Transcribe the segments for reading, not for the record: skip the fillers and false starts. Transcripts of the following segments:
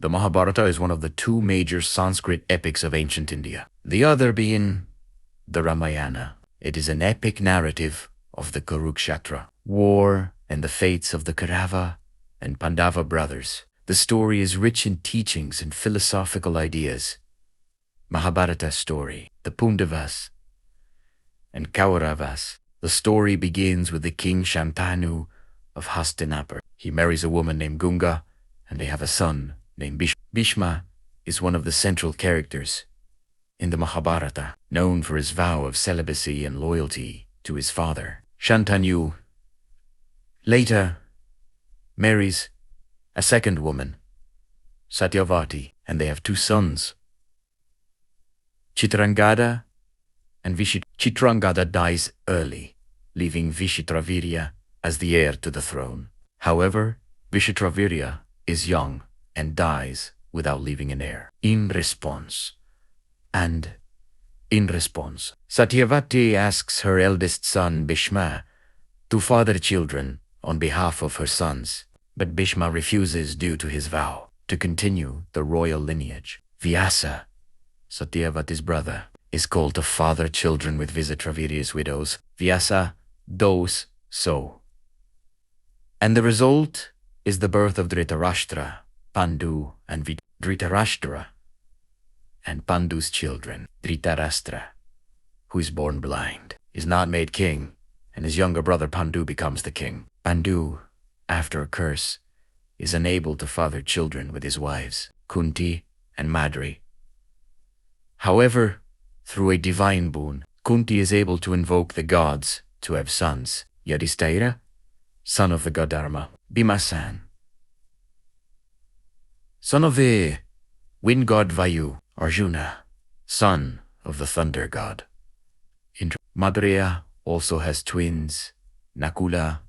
The Mahabharata is one of the two major Sanskrit epics of ancient India, the other being the Ramayana. It is an epic narrative of the Kurukshetra war and the fates of the Kaurava and Pandava brothers. The story is rich in teachings and philosophical ideas. Mahabharata story, the Pandavas and Kauravas. The story begins with the king Shantanu of Hastinapur. He marries a woman named Gunga, and they have a son named Bhishma. Bhishma is one of the central characters in the Mahabharata, known for his vow of celibacy and loyalty to his father. Shantanu later marries a second woman, Satyavati, and they have two sons, Chitrangada and Vishit. Chitrangada dies early, leaving Vishitravirya as the heir to the throne. However, Vishitravirya is young and dies without leaving an heir. In response, Satyavati asks her eldest son Bhishma to father children on behalf of her sons, but Bhishma refuses due to his vow to continue the royal lineage. Vyasa, Satyavati's brother, is called to father children with Vishitravirya's widows. Vyasa does so. And the result is the birth of Dhritarashtra, Pandu, and Dhritarashtra and Pandu's children. Dhritarashtra, who is born blind, is not made king, and his younger brother Pandu becomes the king. Pandu, after a curse, is unable to father children with his wives, Kunti and Madri. However, through a divine boon, Kunti is able to invoke the gods to have sons. Yudhishthira, son of the god Dharma; Bhimasan, son of the wind god Vayu; Arjuna, son of the thunder god Indra. Madreya also has twins, Nakula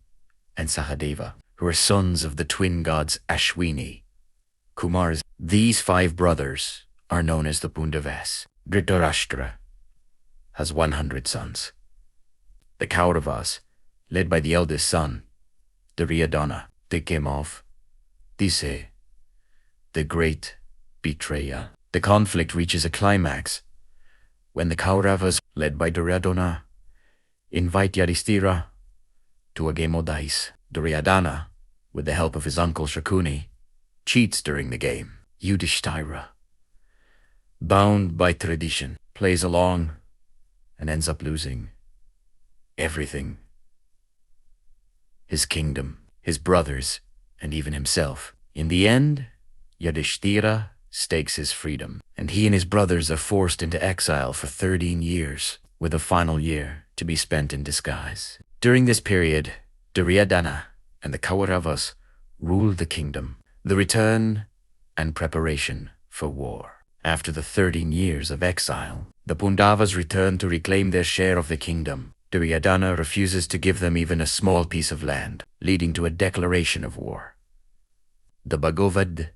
and Sahadeva, who are sons of the twin gods Ashwini, Kumars. These 5 brothers are known as the Pandavas. Dhritarashtra has 100 sons. The Kauravas, led by the eldest son, Duryodhana, they came off Dise, the great betrayal. The conflict reaches a climax when the Kauravas, led by Duryodhana, invite Yudhishthira to a game of dice. Duryodhana, with the help of his uncle Shakuni, cheats during the game. Yudhishthira, bound by tradition, plays along and ends up losing everything: his kingdom, his brothers, and even himself. In the end, Yudhishthira stakes his freedom, and he and his brothers are forced into exile for 13 years, with a final year to be spent in disguise. During this period, Duryodhana and the Kauravas ruled the kingdom. The return and preparation for war. After the 13 years of exile, the Pandavas return to reclaim their share of the kingdom. Duryodhana refuses to give them even a small piece of land, leading to a declaration of war. The Bhagavad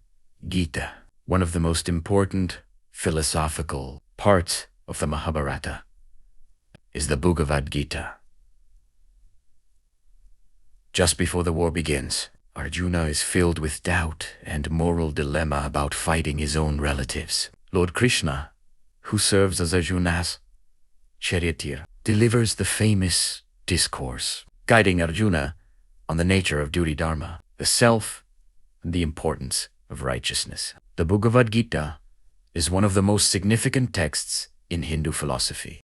Gita, one of the most important philosophical parts of the Mahabharata, is the Bhagavad Gita. Just before the war begins, Arjuna is filled with doubt and moral dilemma about fighting his own relatives. Lord Krishna, who serves as Arjuna's charioteer, delivers the famous discourse, guiding Arjuna on the nature of duty dharma, the self, and the importance of righteousness. The Bhagavad Gita is one of the most significant texts in Hindu philosophy.